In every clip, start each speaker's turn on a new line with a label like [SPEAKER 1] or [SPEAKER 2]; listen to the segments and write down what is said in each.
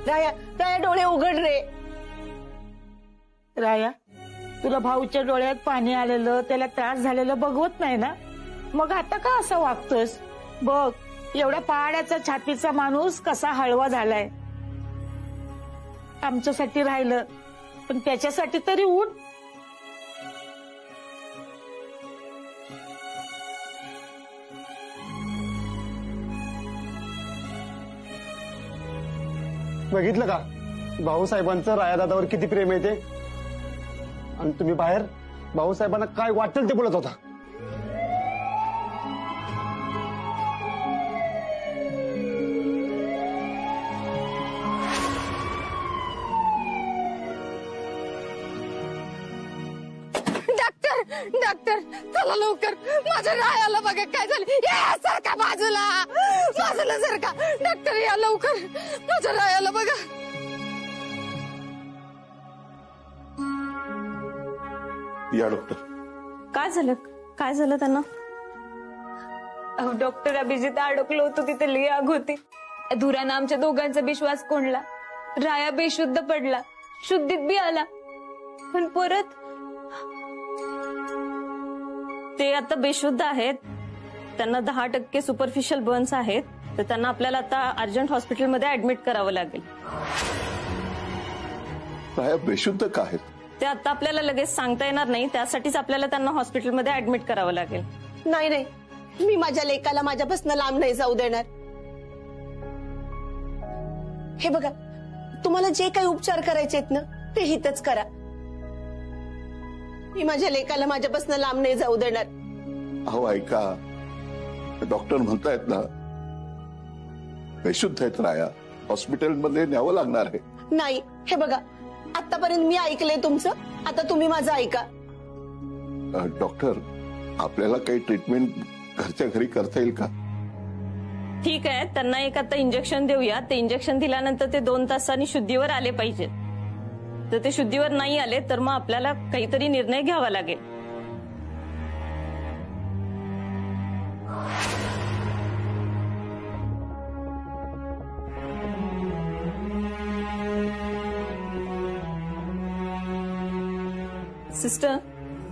[SPEAKER 1] राया राया डोळे उघड रे.
[SPEAKER 2] राया, तुला भाऊच्या डोळ्यात पाणी आलेलं, त्याला त्रास झालेलं बघवत नाही ना? मग आता का असं वागतोस? बघ, एवढ्या पहाड्याचा छातीचा माणूस कसा हळवा झालाय. आमच्यासाठी राहिलं, पण त्याच्यासाठी तरी उठ.
[SPEAKER 3] बघितलं का भाऊसाहेबांचं रायादादावर किती प्रेम आहे ते? आणि तुम्ही बाहेर भाऊसाहेबांना काय वाटेल ते बोलत होता.
[SPEAKER 4] डॉक्टर डॉक्टर चला लवकर, माझ्या रायाला बघा काय झालं. सारखा बाजूला बाजूला सारखा. डॉक्टर या लवकर, माझ्या रायाला बघा.
[SPEAKER 5] या डॉक्टर.
[SPEAKER 6] काय झालं? काय झालं त्यांना? अहो डॉक्टर, अभिजित अडकलो होतो तिथे, लई आग होती. धुरानं आमच्या दोघांचा विश्वास कोंडला. राया बेशुद्ध पडला, शुद्धीत बी आला, पण परत ते आता बेशुद्ध आहेत. त्यांना 10% सुपरफिशियल बर्न्स आहेत, तर त्यांना आपल्याला आता अर्जंट हॉस्पिटलमध्ये ऍडमिट करावं लागेल.
[SPEAKER 5] राया बेशुद्ध का आहेत?
[SPEAKER 6] ते आता आपल्याला लगेच सांगता येणार नाही, त्यासाठीच आपल्याला त्यांना हॉस्पिटलमध्ये ऍडमिट करावं लागेल.
[SPEAKER 1] नाही नाही, मी माझ्या लेकाला माझ्यापासून लांब नाही जाऊ देणार. हे बघा, तुम्हाला जे काही उपचार करायचे आहेत ना, ते हितच करा. मी माझ्या लेकाला माझ्यापासून लांब नाही जाऊ देणार.
[SPEAKER 5] अहो ऐका, डॉक्टर म्हणतायत ना बेशुद्ध आहेत राया, हॉस्पिटलमध्ये न्यावं लागणार आहे.
[SPEAKER 1] नाही, हे बघा, आतापर्यंत मी ऐकलंय तुमचं, आता तुम्ही माझं ऐका.
[SPEAKER 5] डॉक्टर, आपल्याला काही ट्रीटमेंट घरच्या घरी करता येईल का?
[SPEAKER 6] ठीक आहे, त्यांना एक आता इंजेक्शन देऊया. ते इंजेक्शन दिल्यानंतर ते 2 तासांनी शुद्धीवर आले पाहिजेत. तर ते शुद्धीवर नाही आले तर मग आपल्याला काहीतरी निर्णय घ्यावा लागेल. सिस्टर,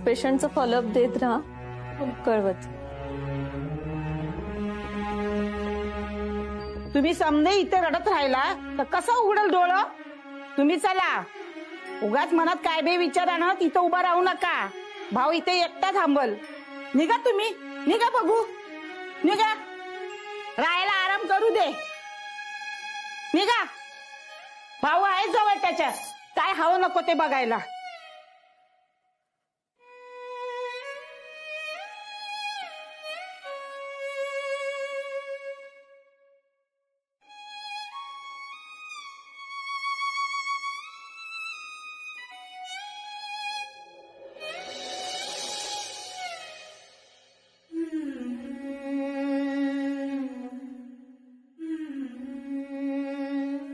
[SPEAKER 6] पेशंटचं फॉलोअप देत राहा, कळवत.
[SPEAKER 2] तुम्ही समजे इथे रडत राहिला तर कसं उघडल डोळं? तुम्ही चला, उगाच मनात काय बे विचारानं तिथं उभा राहू नका. भाऊ इथे एकटा थांबल. निघा तुम्ही, निघा बघू, निघा. राहायला आराम करू दे. निघा, भाऊ आहे जवळ त्याच्या, काय हवं नको ते बघायला.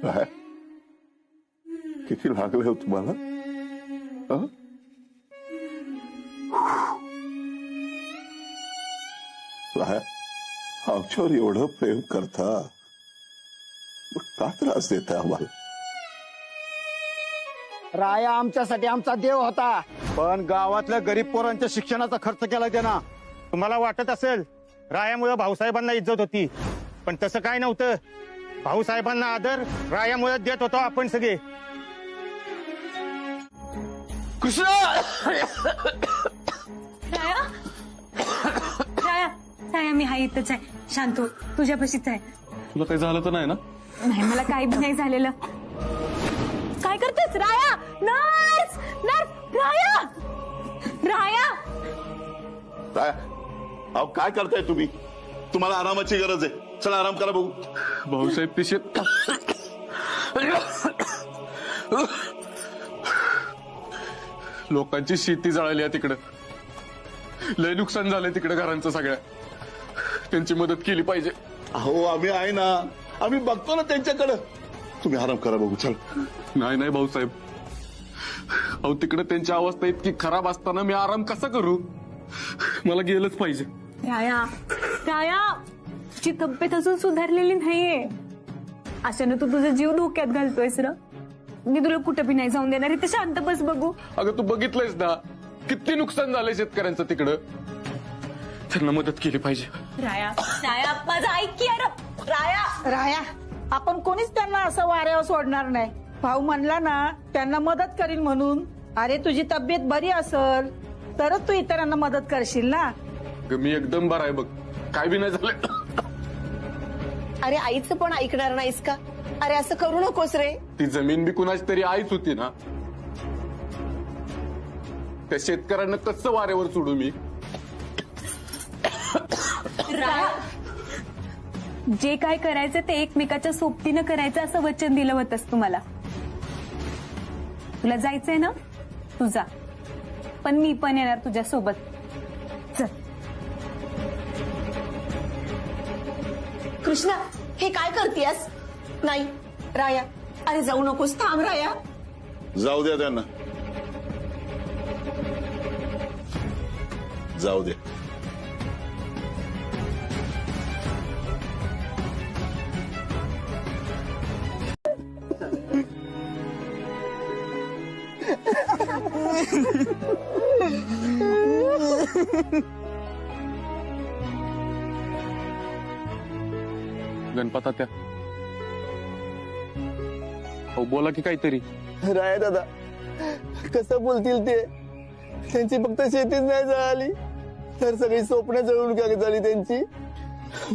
[SPEAKER 5] राया, किती लागले हो तुम्हाला? हं? राया, आमच्यावर एवढं प्रेम करता, मग का त्रास देता आम्हाला?
[SPEAKER 3] राया आमच्यासाठी आमचा देव होता, पण गावातल्या गरीब पोरांच्या शिक्षणाचा खर्च केला त्यानं.
[SPEAKER 7] तुम्हाला वाटत असेल रायामुळे भाऊसाहेबांना इज्जत होती, पण तसं काय नव्हतं. भाऊसाहेबांना आदर रायामुळे देत होतो आपण सगळे.
[SPEAKER 5] कृष्ण,
[SPEAKER 6] राया, राया, राया, मी हा इथंच आहे, शांत हो, तुझ्यापाशीच आहे.
[SPEAKER 8] तुला काही झालं तर नाही ना?
[SPEAKER 6] नाही, मला काही बी नाही झालेलं. काय करतेस राया? नर्स, नर्स, राया, राया.
[SPEAKER 5] राया, अहो काय करताय तुम्ही? तुम्हाला आरामाची गरज आहे, चला आराम करा बघू.
[SPEAKER 8] भाऊसाहेब पिशे लोकांची शेती जळाली आहे तिकडं, लय नुकसान झालंय तिकडे घरांचं सगळ्या. त्यांची मदत केली पाहिजे.
[SPEAKER 5] अहो आम्ही आहे ना, आम्ही बघतो ना त्यांच्याकडं. तुम्ही आराम करा बघू, चल.
[SPEAKER 8] नाही नाही भाऊसाहेब, अहो तिकडे त्यांची अवस्था इतकी खराब असताना मी आराम कसा करू? मला गेलंच पाहिजे.
[SPEAKER 6] राया, राया, तुझी तब्येत अजून सुधारलेली नाहीये. अशानं तू तुझा जीव धोक्यात घालतोयस र. मी तुला कुठं बी नाही जाऊन देणार. इथे शांत बस बघू.
[SPEAKER 8] अगं तू बघितलंयस ना किती नुकसान झालंय शेतकऱ्यांचं तिकडं. त्यांना मदत केली पाहिजे.
[SPEAKER 6] राया राया माझं ऐक की यार. राया
[SPEAKER 2] राया आपण कोणीच त्यांना असं वाऱ्यावर सोडणार नाही. भाऊ म्हणला ना त्यांना मदत करील म्हणून. अरे तुझी तब्येत बरी असेल तरच तू इतरांना मदत करशील ना.
[SPEAKER 8] अगं मी एकदम बरा आहे बघ. काय बी नाही झालं.
[SPEAKER 1] अरे आईचं पण ऐकणार नाहीस का? अरे असं करू नकोस रे.
[SPEAKER 8] ती जमीन बी कुणाची तरी आईच होती ना. त्या शेतकऱ्यांना कसं वाऱ्यावर सोडू मी.
[SPEAKER 6] राया जे काय करायचं ते एकमेकाच्या सोबतीनं करायचं असं वचन दिलं होतंस तुम्हाला. तुला जायचंय ना तू जा. पण मी पण येणार तुझ्या सोबत. चल.
[SPEAKER 1] कृष्णा हे काय करतेस? नाही राया, अरे जाऊ नकोस. थांब राया.
[SPEAKER 5] जाऊ द्या त्यांना, जाऊ दे.
[SPEAKER 8] गणपता त्या अहो बोला की काहीतरी.
[SPEAKER 3] राया दादा कसं बोलतील ते. त्यांची फक्त शेतीच नाही जळाली तर सगळी स्वप्न जळून काय झाली त्यांची.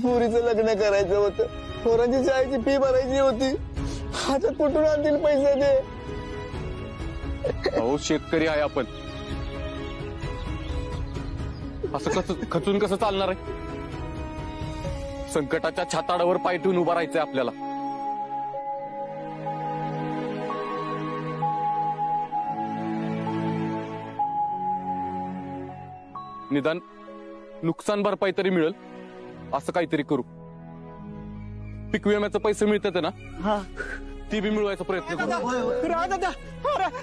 [SPEAKER 3] मुलीचं लग्न करायचं होतं, पोरांची शाळेची फी भरायची होती. आता कुठून आणतील पैसे ते.
[SPEAKER 8] अहो शेतकरी आहे आपण. असं कसं खचून कसं चालणार आहे. संकटाच्या छाताडावर पाय ठेवून उभा राहायचंय आपल्याला. निदान नुकसान भरपाई तरी मिळेल असं काहीतरी करू. पीक विम्याचे पैसे मिळतात ना, ती बी मिळवायचा प्रयत्न करू.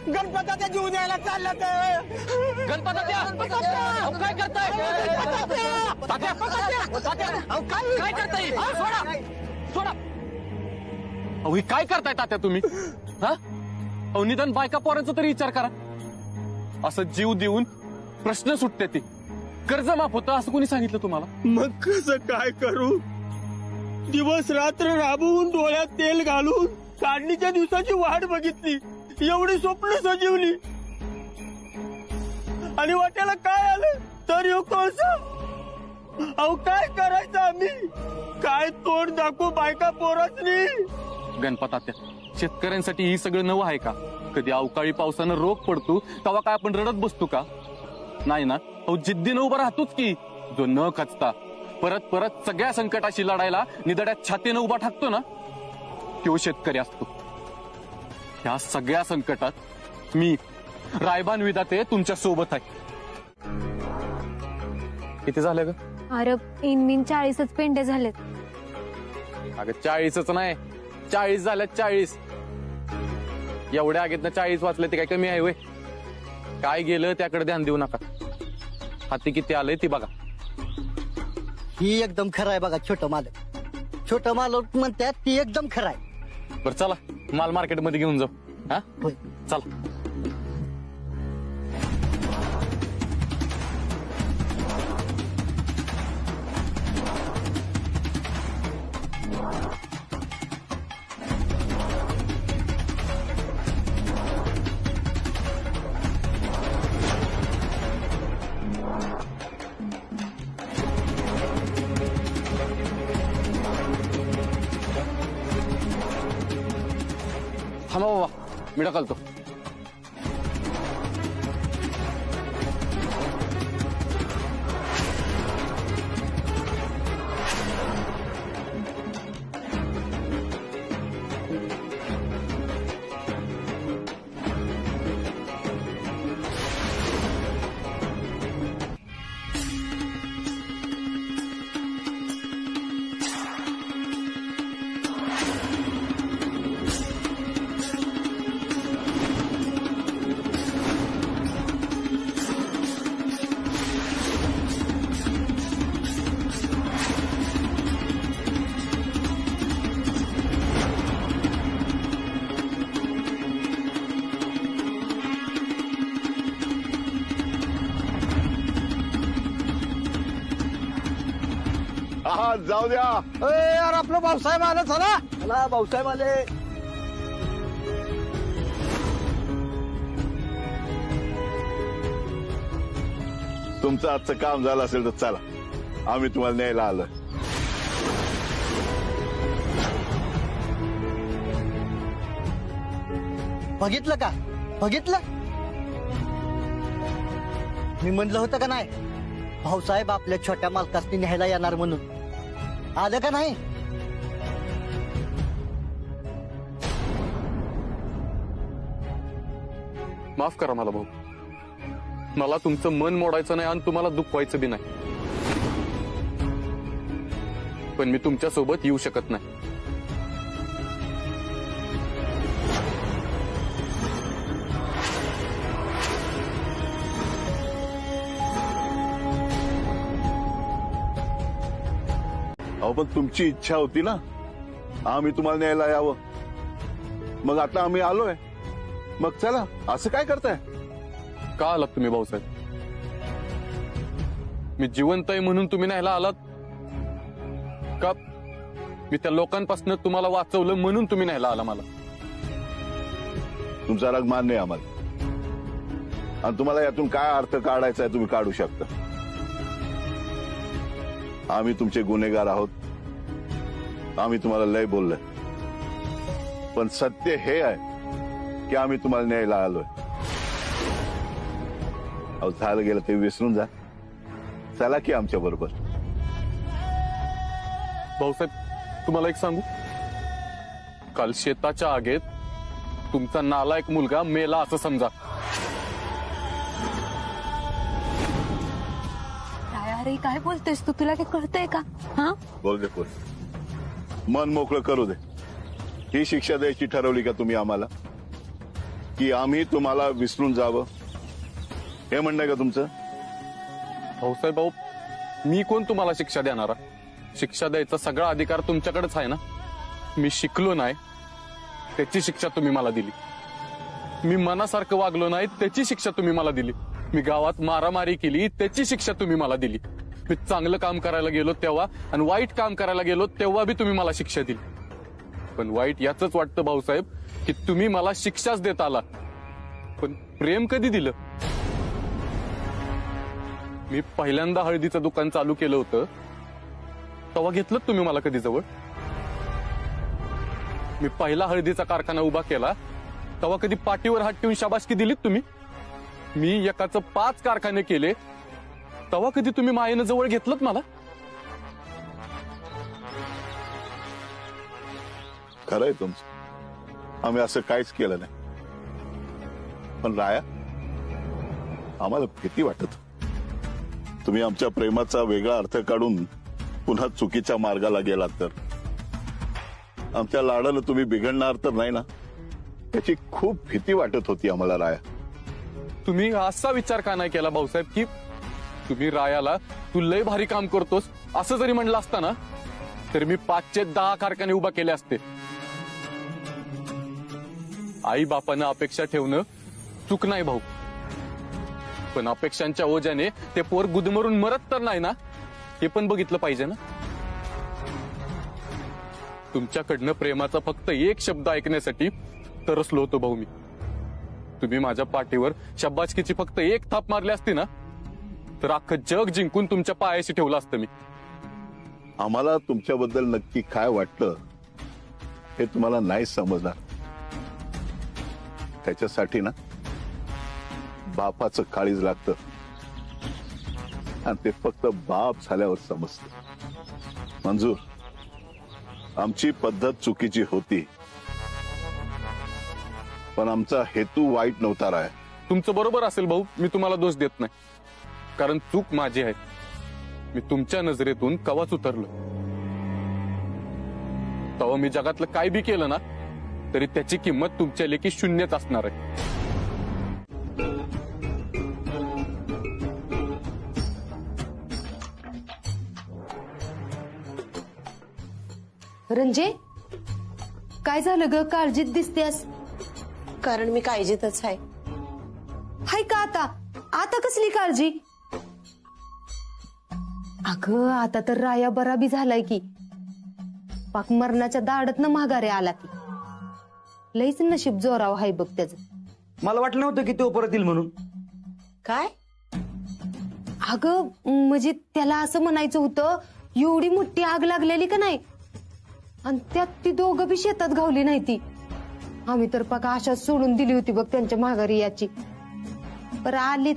[SPEAKER 3] गणपताच्या जीव द्यायला चालला
[SPEAKER 8] काय करताय काय करताय. सोडा. अहो ही काय करताय तात्या तुम्ही. हा अहो निदान बायका पोरांचा तरी विचार करा. असं जीव देऊन प्रश्न सुटते ती. कर्ज माफ होतं असं कोणी सांगितलं तुम्हाला.
[SPEAKER 3] मग कसं काय करू. दिवस रात्र राबवून डोळ्यात तेल घालून काढणीच्या दिवसाची वाट बघितली. एवढी स्वप्न सजवली आणि वाट्याला काय आलं तर यो कोळसा. अहो काय करायचं आम्ही. काय तोंड दाखवू बायका पोरासनी.
[SPEAKER 8] गणपतात्या शेतकऱ्यांसाठी ही सगळं नवं आहे का. कधी अवकाळी पावसानं रोग पडतो तेव्हा काय आपण रडत बसतो का. नाही ना. अहो जिद्दीनं उभा राहतोच की. जो न खचता परत परत सगळ्या संकटाशी लढायला निदड्यात छातीनं उभा ठाकतो ना तो शेतकरी असतो. या सगळ्या संकटात मी रायबान विधाते तुमच्या सोबत आहे. किती झाले ग.
[SPEAKER 6] अरे इनमिन 40च पेंडे झालेत.
[SPEAKER 8] अगं 40च नाही 40 झाल्यात 40. एवढ्या आगीतनं 40 वाचले ते काय कमी आहे वय. काय गेलं त्याकडे ध्यान देऊ नका. हाती किती आलंय ती बघा.
[SPEAKER 9] ही एकदम खरं आहे बघा. छोटं मालक म्हणतात ती एकदम खरं आहे.
[SPEAKER 8] बरं चला माल मार्केटमध्ये घेऊन जाऊ. हा
[SPEAKER 9] होय.
[SPEAKER 8] चला. थांबा बाबा मी ढकलतो.
[SPEAKER 5] हा जाऊ द्या.
[SPEAKER 9] यार आपलं भाऊसाहेब आलं, चला चला भाऊसाहेब आले.
[SPEAKER 5] तुमचं आजचं काम झालं असेल तर चला, आम्ही तुम्हाला न्यायला आलोय.
[SPEAKER 9] बघितलं का, बघितलं? मी म्हणलं होतं का नाही, भाऊसाहेब आपल्या छोट्या मालकासनी न्यायला येणार म्हणून. आलं का नाही?
[SPEAKER 8] माफ करा मला भाऊ, मला तुमचं मन मोडायचं नाही आणि तुम्हाला दुखवायचं बी नाही, पण मी तुमच्या सोबत येऊ शकत नाही.
[SPEAKER 5] अहो पण तुमची इच्छा होती ना आम्ही तुम्हाला न्यायला यावं, मग आता आम्ही आलोय, मग चला. असं काय करताय?
[SPEAKER 8] का आलात तुम्ही भाऊसाहेब? मी जिवंत आहे म्हणून तुम्ही न्यायला आलात का? मी त्या लोकांपासून तुम्हाला वाचवलं म्हणून तुम्ही न्यायला आला मला?
[SPEAKER 5] तुमचा राग मान्य आहे आम्हाला, आणि तुम्हाला यातून काय अर्थ काढायचा आहे तुम्ही काढू शकता. आम्ही तुमचे गुन्हेगार आहोत, आम्ही तुम्हाला लय बोललोय, पण सत्य हे आहे की आम्ही तुम्हाला न्यायला आलोय. अहो झालं गेलं ते विसरून जा, चला की आमच्या बरोबर.
[SPEAKER 8] भाऊसाहेब तुम्हाला एक सांगू, काल शेताच्या आगेत तुमचा नालायक मुलगा मेला असं समजा.
[SPEAKER 6] अरे काय बोलतेस तू, तुला काय कळतंय का? हा
[SPEAKER 5] बोल दे, बोल, मन मोकळं करू दे. ही शिक्षा द्यायची ठरवली का तुम्ही आम्हाला, की आम्ही तुम्हाला विसरून जावं, हे म्हणणं का तुमचं?
[SPEAKER 8] भाऊसाहेब भाऊ, मी कोण तुम्हाला शिक्षा देणारा? शिक्षा द्यायचा सगळा अधिकार तुमच्याकडेच आहे ना. मी शिकलो नाही त्याची शिक्षा तुम्ही मला दिली, मी मनासारखं वागलो नाही त्याची शिक्षा तुम्ही मला दिली, मी गावात मारामारी केली त्याची शिक्षा तुम्ही मला दिली, मी चांगलं काम करायला गेलो तेव्हा आणि वाईट काम करायला गेलो तेव्हा बी तुम्ही मला शिक्षा दिली. पण वाईट याचंच वाटतं भाऊसाहेब की तुम्ही मला शिक्षाच देत आला, पण प्रेम कधी दिलं? मी पहिल्यांदा हळदीचं दुकान चालू केलं होतं तेव्हा घेतलं तुम्ही मला कधी जवळ? मी पहिला हळदीचा कारखाना उभा केला तेव्हा कधी पाठीवर हात ठेवून शाबासकी दिलीत तुम्ही? मी एकाचं 5 कारखाने केले तेव्हा कधी तुम्ही मायेनं जवळ घेतलं मला?
[SPEAKER 5] खरंय तुमचं, आम्ही असं काहीच केलं नाही. पण राया, आम्हाला भीती वाटत, तुम्ही आमच्या प्रेमाचा वेगळा अर्थ काढून पुन्हा चुकीच्या मार्गाला गेलात तर. आमच्या लाडानं तुम्ही बिघडणार तर नाही ना, त्याची खूप भीती वाटत होती आम्हाला राया.
[SPEAKER 8] तुम्ही असा विचार का नाही केला भाऊसाहेब की तुम्ही रायाला तू लय भारी काम करतोस असं जरी म्हणलं असता ना तर मी 5चे 10 कारखाने उभा केले असते. आई बापानं अपेक्षा ठेवणं चूक नाही भाऊ, पण अपेक्षांच्या ओझ्याने ते पोर गुदमरून मरत तर नाही ना, हे पण बघितलं पाहिजे ना. तुमच्याकडनं प्रेमाचा फक्त एक शब्द ऐकण्यासाठी तरसलो होतो भाऊ मी. तुम्ही माझ्या पाठीवर शब्बाचकीची फक्त एक थाप मारली असती ना तर अख्खं जग जिंकून तुमच्या पायाशी ठेवलं असतं मी.
[SPEAKER 5] आम्हाला तुमच्याबद्दल नक्की काय वाटतं हे तुम्हाला नाही समजणार. त्याच्यासाठी ना बापाचं काळीज लागतं, आणि ते फक्त बाप झाल्यावर समजतं. मंजूर, आमची पद्धत चुकीची होती, पण आमचा हेतू वाईट नव्हता राय.
[SPEAKER 8] तुमचं बरोबर असेल भाऊ, मी तुम्हाला दोष देत नाही, कारण चूक माझी आहे. मी तुमच्या नजरेतून कवाच उतरलो. तेव्हा मी जगातलं काय बी केलं ना तरी त्याची किंमत तुमच्या लेखी शून्यच असणार आहे.
[SPEAKER 4] रंजे, काय झालं ग? काळजीत दिसतेस.
[SPEAKER 1] कारण मी काळजीतच आहे.
[SPEAKER 4] हाय का आता? आता कसली काळजी? अगं आता तर राया बरा बी झालाय की, पाक मरणाच्या दाडतनं माघारे आला की. लईच नशीब जोराव हाय बघ त्याच.
[SPEAKER 10] मला वाटलं नव्हतं की तो परत येईल म्हणून.
[SPEAKER 1] काय?
[SPEAKER 4] अगं म्हणजे त्याला असं म्हणायचं होतं, एवढी मोठी आग लागलेली का नाही, आणि त्यात ती दोघं बी शेतात घावली नाही ती. आम्ही तर पाक आशा सोडून दिली होती बघ त्यांच्या माघारी याची. पर आलीत.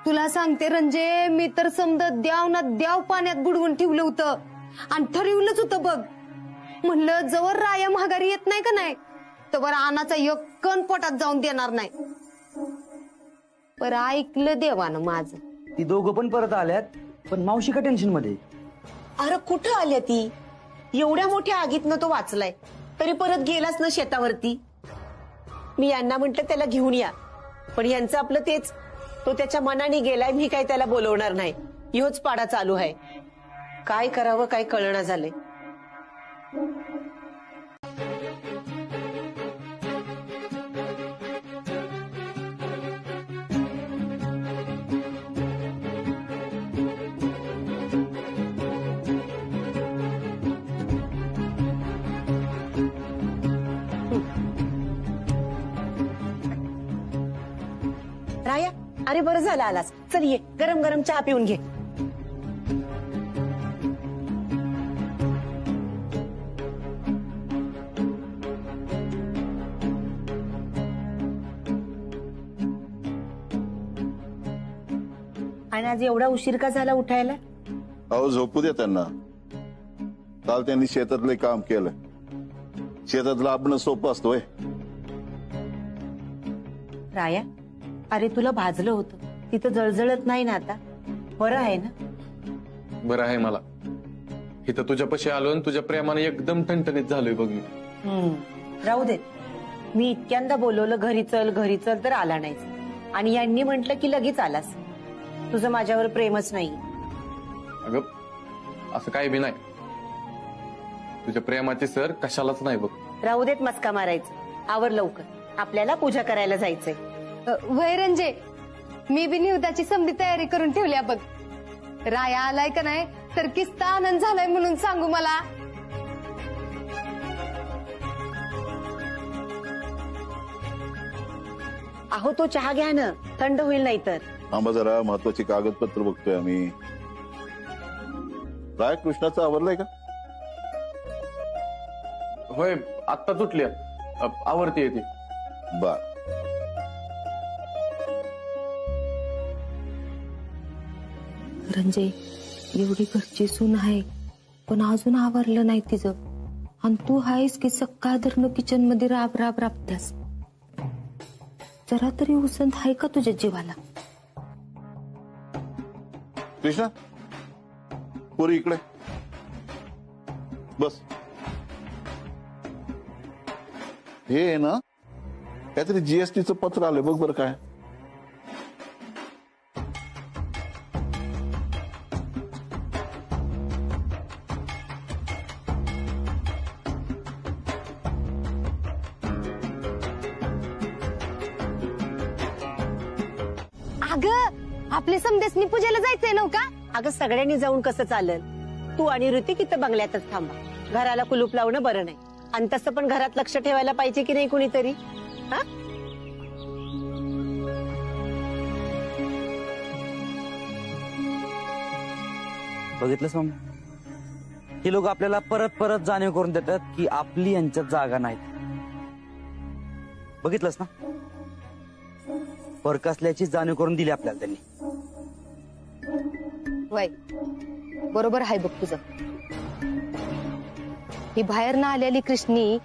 [SPEAKER 4] तुला सांगते रंजे, मी तर समजा द्याव ना द्याव पाण्यात बुडवून ठेवलं होतं आणि ठरवलंच होतं बघ. म्हणलं जवळ राया माघारी येत नाही का नाही, तवर आनाचा एक कण पोटात जाऊन देणार नाही. पर ऐकलं देवानं माझं.
[SPEAKER 10] ती दोघं पण परत आल्यात, पण मावशी का टेन्शन मध्ये?
[SPEAKER 1] अरे कुठं आल्या ती? एवढ्या मोठ्या आगीतनं तो वाचलाय, तरी परत गेलाच ना शेतावरती. मी यांना म्हंटल त्याला घेऊन या, पण यांचं आपलं तेच, तो त्याच्या मनाने गेलाय, मी काय त्याला बोलवणार नाही. ह्योच पाडा चालू आहे. काय करावं काय कळना झालंय. राया, अरे बरं झालं आलास. चल ये, गरम गरम चहा पिऊन घे. आणि आज एवढा उशीर का झाला उठायला?
[SPEAKER 5] अहो झोपू द्या त्यांना. काल त्यांनी शेतातले काम केलं. शेतात लाभणं सोपं असतोय.
[SPEAKER 1] राया, अरे तुला भाजलं होतं, तिथं जळजळत नाही ना आता? बरं आहे ना?
[SPEAKER 8] बरं आहे मला. इथं तुझ्यापाशी आलो आणि तुझ्या प्रेमाने एकदम ठणठणीत झालोय बघ मी.
[SPEAKER 1] राहू दे. मी इतक्यांदा बोलवलं घरी चल तर आला नाहीस, आणि यांनी म्हटलं की लगेच आलास. तुझं माझ्यावर प्रेमच नाही.
[SPEAKER 8] अगं असं काही बी नाही. तुझ्या प्रेमाची सर कशालाच नाही बघ.
[SPEAKER 1] राहू देत मस्का मारायचं. आवर लवकर, आपल्याला पूजा करायला जायचंय.
[SPEAKER 4] वय रंजे, मी बी निवदाची समधी तयारी करून ठेवल्या बघ. राया आलाय का नाही तर किस्ता आनंद झालाय म्हणून सांगू मला.
[SPEAKER 1] अहो तो चहा घ्या ना, थंड होईल नाही तर.
[SPEAKER 5] आम्हा जरा महत्वाची कागदपत्र बघतोय आम्ही. राय कृष्णाचं आवरलंय का?
[SPEAKER 8] होय, आत्ता तुटली. आवडती येते.
[SPEAKER 5] बर.
[SPEAKER 4] रंजे, एवढी घरची सून आहे पण अजून आवरलं नाही तिचं, आणि तू आहेस की सकाळ धरणं किचन मध्ये राब राब राबत्यास. जरा तरी उसंत आहे का तुझ्या जीवाला?
[SPEAKER 5] कृष्णा, पुरी इकडे बस. हे आहे ना, काहीतरी जीएसटीचं पत्र आलंय बघ बरं काय.
[SPEAKER 4] अगं आपले समदेसनी पूजेला जायचंय नव्हता?
[SPEAKER 1] अगं सगळ्यांनी जाऊन कसं चालेल? तू आणि ऋतिक इथं बंगल्यातच थांबा. घराला कुलूप लावणं बरं नाही. आणि तसं पण घरात लक्ष ठेवायला पाहिजे की नाही कुणीतरी. हा,
[SPEAKER 10] बघितलंस मम्मी, ही लोक आपल्याला परत परत जाणीव करून देतात की आपली यांच्यात जागा नाही. बघितलंस ना, फरक असल्याची जाणीव करून दिली आपल्याला त्यांनी.
[SPEAKER 4] वय बरोबर आहे बघ तुझं. ही बाहेर ना आलेली कृष्णी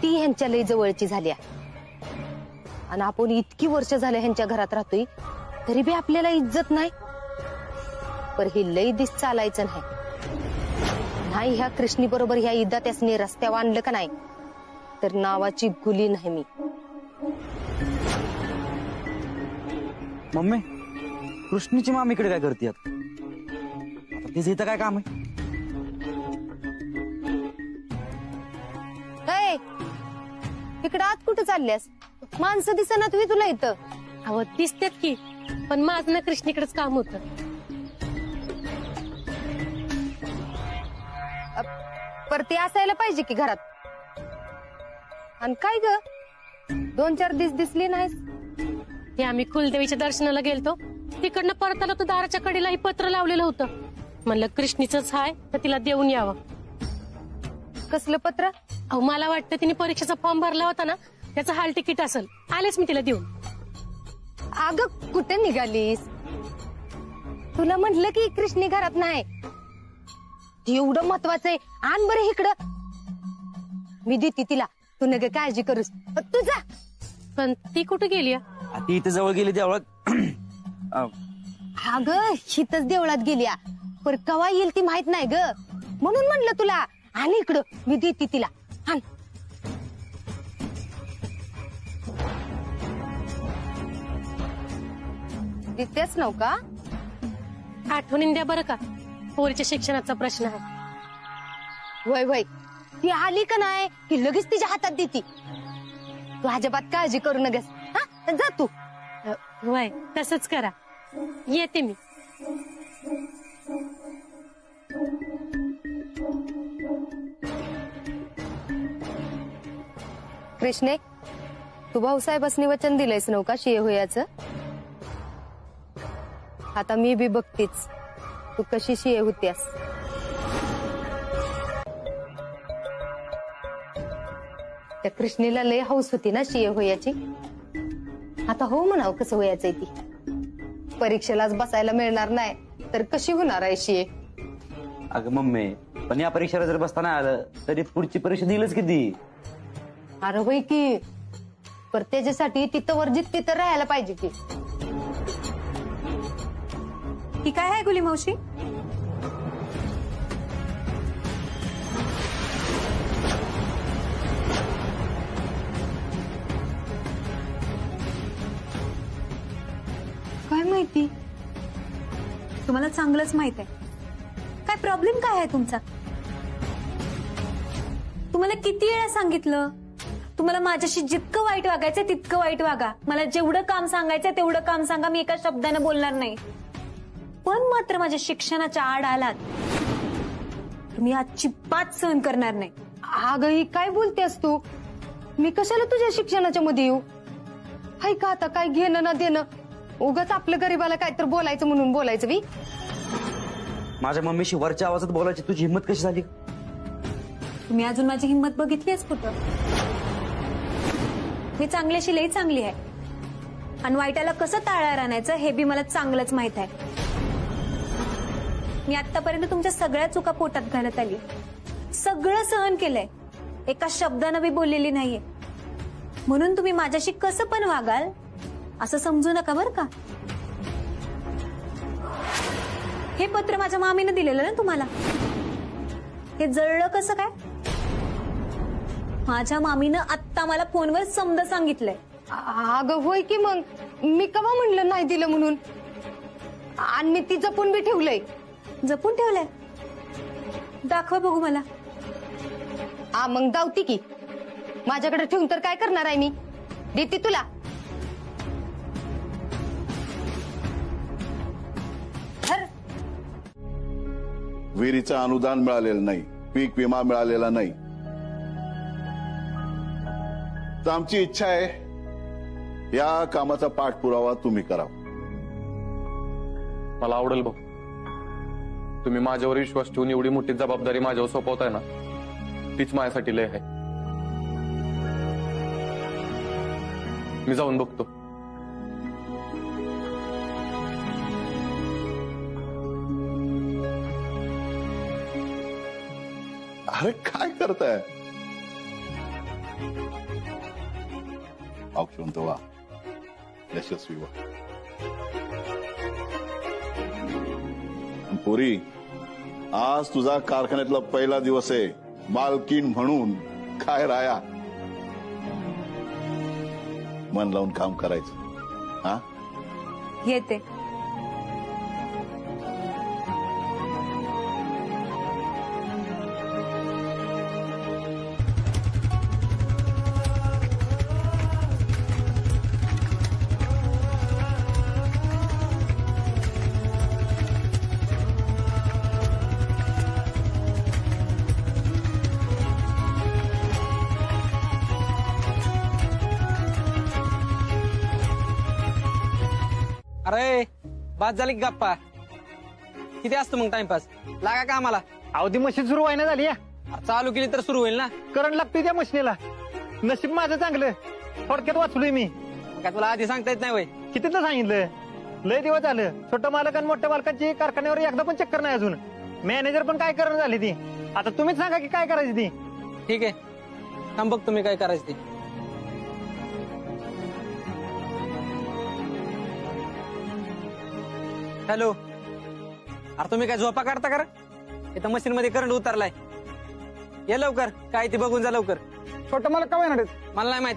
[SPEAKER 4] ती ह्यांच्या लई जवळची झाली आहे, आणि आपण इतकी वर्ष झाले ह्यांच्या घरात राहतोय तरी बी आपल्याला इज्जत नाही. पर ही लई दिस चालायचं नाही. ह्या कृष्णी बरोबर ह्या इदा त्यासनी रस्त्यावर आणलं का नाही तर नावाची गुली नाही मी.
[SPEAKER 10] मम्मी, कृष्णीची मामीकडे काय करते आता? तिचं इथं काय काम आहे?
[SPEAKER 4] इकडं आत कुठं चालल्यास? माणसं दिसणार तुम्ही तुला इथं.
[SPEAKER 6] अहो दिसतेत की, पण माझं ना कृष्णीकडेच काम होतं.
[SPEAKER 4] पर ती असायला पाहिजे की घरात. आणि काय ग 2-4 दिवस दिसली नाहीस.
[SPEAKER 11] ते आम्ही कुलदेवीच्या दर्शनाला गेलतो, तिकडनं परत आलो तर दाराच्या कडेलाही पत्र लावलेलं होतं. म्हणलं कृष्णीचंच हाय तर तिला देऊन यावं.
[SPEAKER 4] कसलं पत्र?
[SPEAKER 11] अहो मला वाटतं तिने परीक्षेचा फॉर्म भरला होता ना, त्याचं हाल तिकीट असेल. आलेच मी तिला देऊन.
[SPEAKER 4] अगं कुठे निघालीस? तुला म्हटलं की कृष्णी घरात नाही. ती एवढं महत्वाचं आहे. आण बरं इकडं, मी देते तिला. तू नग काळजी करूस. तू जा.
[SPEAKER 11] पण ती कुठे गेली?
[SPEAKER 10] ती इथे जवळ गेली देवळात.
[SPEAKER 4] अगं हितच देवळात गेल्या, पर कवा येईल ती माहित नाही ग. म्हणून म्हणलं तुला आण इकडं, मी देते तिला. आण. देतेच नव का?
[SPEAKER 11] आठवणीन द्या बरं का, पोरीच्या शिक्षणाचा प्रश्न आहे.
[SPEAKER 4] वय वय, ती आली का नाही की लगेच तिच्या हातात देती. तू अजिबात काळजी करू नगस. हा जा तू.
[SPEAKER 11] वय तसंच करा. येते मी.
[SPEAKER 4] कृष्णे, तू भाऊसाहेबांनी वचन दिलंयस नव का शिये होयाचं? आता मी बी बघतीच तू कशी शिये होत्यास. त्या कृष्णेला लय हौस होती ना शिये होयाची. आता हो म्हणाव कसं होयाचंय ती. परीक्षेलाच बसायला मिळणार नाही तर कशी होणार आहे शिये?
[SPEAKER 10] अगं मम्मी, पण या परीक्षेला जर बसता नाही आलं तरी पुढची परीक्षा दिलच किती.
[SPEAKER 4] अरे होय की, पर त्याच्यासाठी तिथं वर्जित तिथं राहायला पाहिजे की.
[SPEAKER 6] ही काय आहे गुली मावशी?
[SPEAKER 4] काय माहिती?
[SPEAKER 6] तुम्हाला चांगलंच माहित आहे. काय प्रॉब्लेम काय आहे तुमचा? तुम्हाला किती वेळा सांगितलं, तुम्हाला माझ्याशी जितकं वाईट वागायचं तितकं वाईट वागा. मला जेवढं काम सांगायचं तेवढं काम सांगा, मी एका शब्दाने बोलणार नाही. पण मात्र माझ्या शिक्षणाच्या आड आलात तुम्ही अजिबात सहन करणार नाही.
[SPEAKER 4] अगं ही काय बोलतेस तू? मी कशाला तुझ्या शिक्षणाच्या मध्ये येऊ? हाय का आता काय घेणं ना देणं? उगाच आपल्या गरीबाला काय तर बोलायचं म्हणून बोलायचं बी.
[SPEAKER 10] माझ्या मम्मीशी वरच्या आवाजात बोलायची तुझी हिंमत कशी झाली?
[SPEAKER 6] तुम्ही अजून माझी हिंमत बघितलीच कुठं? मी चांगल्याशी लई चांगली आहे आणि वाईटाला कसं टाळायला आणायचं हे बी मला चांगलंच माहित आहे. मी आतापर्यंत तुमच्या सगळ्या चुका पोटात घालत आली, सगळं सहन केलंय, एका शब्दानं बी बोललेली नाहीये. म्हणून तुम्ही माझ्याशी कसं पण वागाल असं समजू नका बरं का. हे पत्र माझ्या मामीनं दिलेलं ना तुम्हाला, हे जळलं कसं काय? माझ्या मामीनं आत्ता मला फोनवर समज सांगितलंय.
[SPEAKER 4] अगं होय की, मग मी कवा म्हणलं नाही दिलं म्हणून? आणि मी ती जपून बी ठेवलंय.
[SPEAKER 6] जपून ठेवलंय? दाखवा बघू मला.
[SPEAKER 4] मग दावती की. माझ्याकडे ठेवून तर काय करणार आहे मी? देते तुला.
[SPEAKER 5] विहिरीचं अनुदान मिळालेलं नाही, पीक विमा मिळालेला नाही, तर आमची इच्छा आहे या कामाचा पाठपुरावा तुम्ही करा.
[SPEAKER 8] मला आवडेल भाऊ. तुम्ही माझ्यावर विश्वास ठेवून एवढी मोठी जबाबदारी माझ्यावर सोपवताय ना, तीच माझ्यासाठी लय आहे. मी जाऊन बघतो.
[SPEAKER 5] अरे काय करताय? औक्षवंत वा, यशस्वी वा. पुरी, आज तुझा कारखान्यातला पहिला दिवस आहे. मालकीण म्हणून काय राया, मन लावून काम करायचं. हा
[SPEAKER 6] येते.
[SPEAKER 12] अरे बाद झाली की गप्पा किती असतो मग टाइमपास लागा का आम्हाला
[SPEAKER 7] अवधी मशीन सुरू व्हायला झाली या
[SPEAKER 12] चालू केली तर सुरू होईल ना
[SPEAKER 7] करंट लागतोय त्या मशिनीला नशीब माझं चांगलं थोडक्यात वाचलोय मी
[SPEAKER 12] काय तुला आधी सांगता येत नाही वय
[SPEAKER 7] कितीदा सांगितलं लय दिवस झालं छोट्या मालक आणि मोठ्या मालकांची कारखान्यावर एकदा पण चक्कर नाही अजून मॅनेजर पण काय करणं झाली ती आता तुम्हीच सांगा की काय करायची ती
[SPEAKER 12] ठीक आहे थांब बघ तुम्ही काय करायचं ते हॅलो अरे तुम्ही काय झोपा काढता का इथं मशीन मध्ये करंट उतरलाय ये लवकर काय ती बघून जा लवकर
[SPEAKER 7] छोटं मला काय येणार
[SPEAKER 12] मला नाही माहित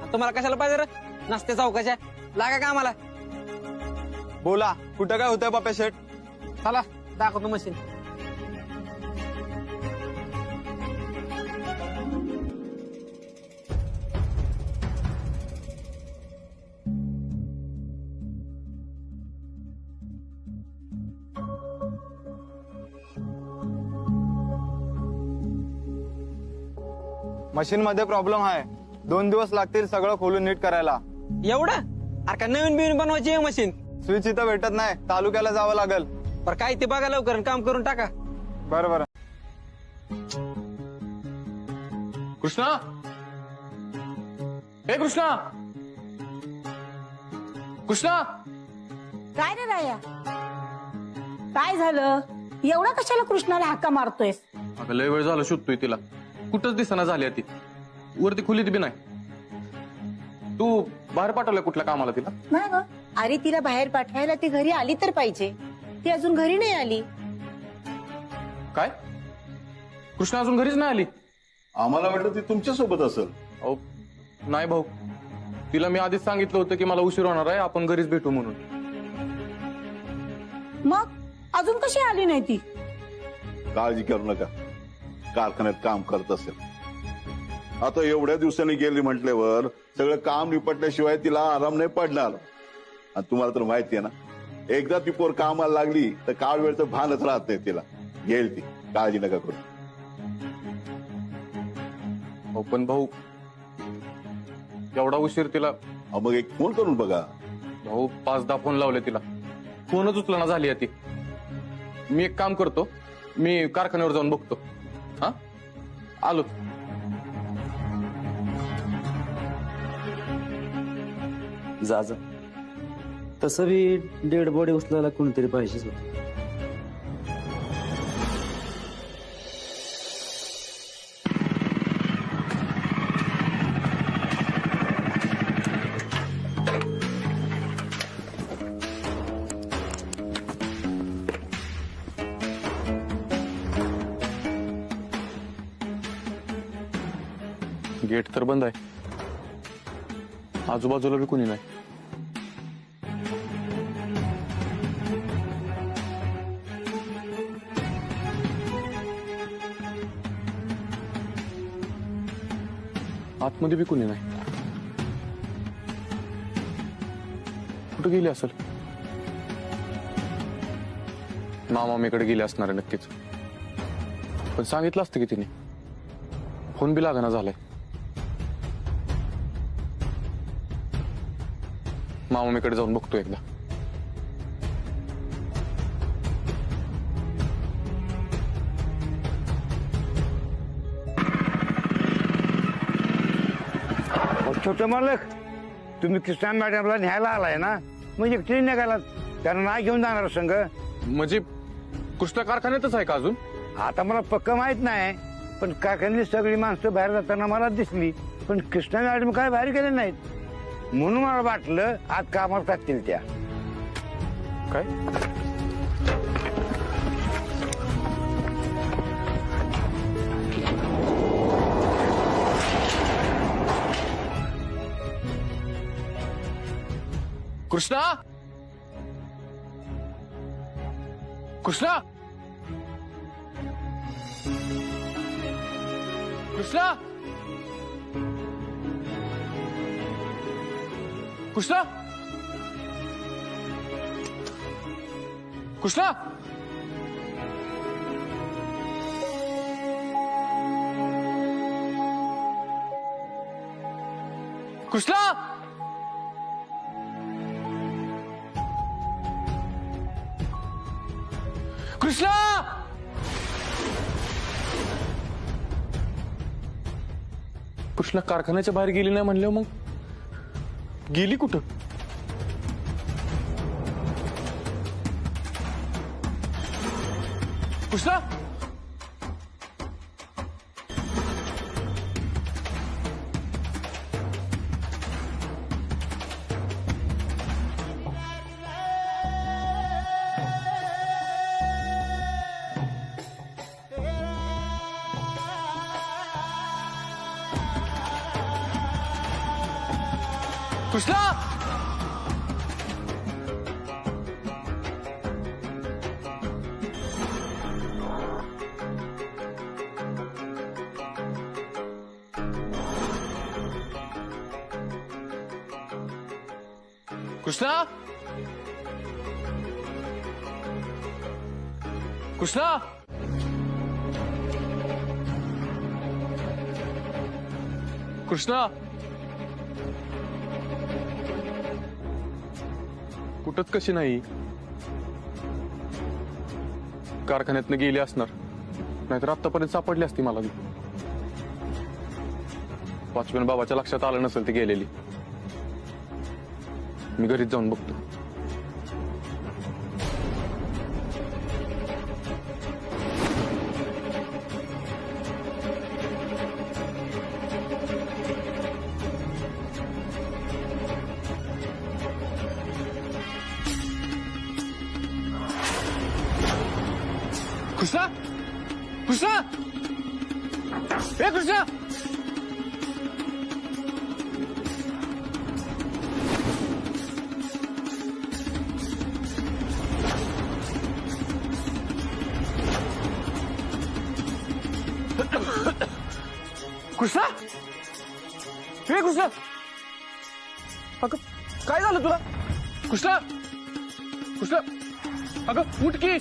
[SPEAKER 12] आणि तुम्हाला कशाला पाहिजे रे नसते चौकाच्या लागा का आम्हाला
[SPEAKER 3] बोला कुठं काय होतंय बाप्या शेठ
[SPEAKER 12] चला दाखवतो मशीन
[SPEAKER 3] मशीन मध्ये प्रॉब्लेम आहे 2 दिवस लागतील सगळं खोलून नीट करायला
[SPEAKER 12] एवढं अरे का नवीन बिवीन बनवायची आहे मशीन
[SPEAKER 3] स्विच इथं भेटत नाही तालुक्याला जावं लागेल
[SPEAKER 12] पर काय ते बघा लवकर आणि काम करून टाका
[SPEAKER 3] बरं बरं
[SPEAKER 8] कृष्णा हे कृष्णा कृष्णा
[SPEAKER 2] काय रे राया काय झालं एवढा कशाला कृष्णाला हाका मारतोयस
[SPEAKER 8] अगं लय वेळ झाला शोधतोय तिला कुठंच दिसना झाली ती वरती खुलीत बी नाही तू बाहेर पाठवलंय कुठल्या कामाला तिला
[SPEAKER 1] नाही ग अरे तिला बाहेर पाठवायला ती घरी आली तर पाहिजे ती अजून घरी नाही आली
[SPEAKER 8] काय कृष्णा अजून घरीच नाही आली
[SPEAKER 5] आम्हाला वाटलं ती तुमच्या सोबत असेल
[SPEAKER 8] अहो नाही भाऊ तिला मी आधीच सांगितलं होतं की मला उशीर होणार आहे आपण घरीच भेटू म्हणून
[SPEAKER 2] मग अजून कशी आली नाही ती
[SPEAKER 5] काळजी करू नका कारखान्यात काम करत असेल आता एवढ्या दिवसांनी गेली म्हटल्यावर सगळं काम निपटल्याशिवाय तिला आराम नाही पडणार आणि तुम्हाला तर माहिती आहे ना एकदा ती पोर कामाला लागली तर काळ वेळचं भानच राहत नाही तिला येईल ती काळजी नका करू
[SPEAKER 8] हो पण भाऊ एवढा उशीर तिला
[SPEAKER 5] मग एक फोन करून बघा
[SPEAKER 8] भाऊ 5-10 फोन लावले तिला फोनच उचलना झाली आहे ती मी एक काम करतो मी कारखान्यावर जाऊन बघतो हा आलो
[SPEAKER 10] जा जा तसं बी डेड बॉडी उचलायला कोणतरी पाहिजेच होत
[SPEAKER 8] गेट तर बंद आहे आजूबाजूला बी कोणी नाही आतमध्ये बी कोणी नाही कुठे गेली असेल मामामीकडे गेले असणार आहे नक्कीच पण सांगितलं असतं की तिने फोन बी लागना झालाय मामामीकडे जाऊन बघतो एकदा
[SPEAKER 13] छोटे मालक तुम्ही कृष्णा मॅडमला न्यायला आलाय ना मग एकटी निघाला त्यांना नाही घेऊन जाणार संघ
[SPEAKER 8] म्हणजे कृष्णा कारखान्यातच आहे का अजून
[SPEAKER 13] आता मला पक्क माहित नाही पण कारखान्यातली सगळी माणसं बाहेर जाताना मला दिसली पण कृष्णा मॅडम काय बाहेर गेले नाहीत म्हणून मला वाटलं आज कामाला टाकतील त्या
[SPEAKER 8] काय कृष्णा कृष्णा कृष्णा कृष्णा कृष्णा कृष्णा कृष्णा कारखान्याच्या बाहेर गेली नाही म्हणल्यावर मग गेली कुठं? कृष्णा कृष्णा कृष्णा कृष्णा कृष्णा कुठंच कशी नाही. कारखान्यातनं गेली असणार, नाहीतर आतापर्यंत सापडली असती मला. वॉचमॅन बाबाच्या लक्षात आलं नसेल ती गेलेली. मी घरीच जाऊन बघतो. कृष्णा कृष्णा हे कृष्णा कृष्णा हे कृष्णा अगं काय झालं तुला? कृष्णा कृष्णा अगं उठ की.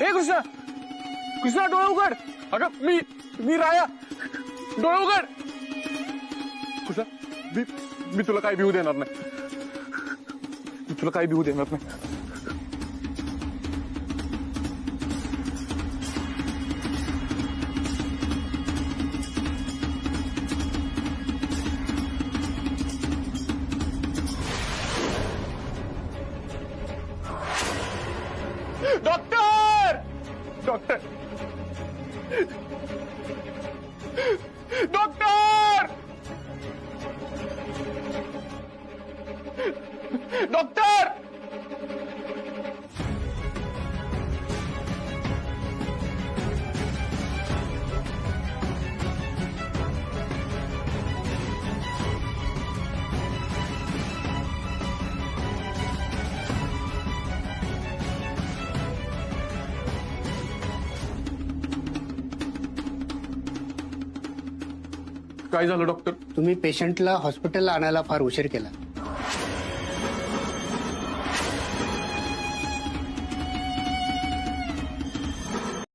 [SPEAKER 8] हे कृष्णा कृष्णा डोळे उघड. अगं मी राया, डोळे उघड. कृष्णा मी तुला काही भिवू देणार नाही. मी तुला काही भिवू देणार नाही. डॉक्टर डॉक्टर डॉक्टर डॉक्टर काय झालं डॉक्टर?
[SPEAKER 14] तुम्ही पेशंटला हॉस्पिटलला आणायला फार उशीर केला.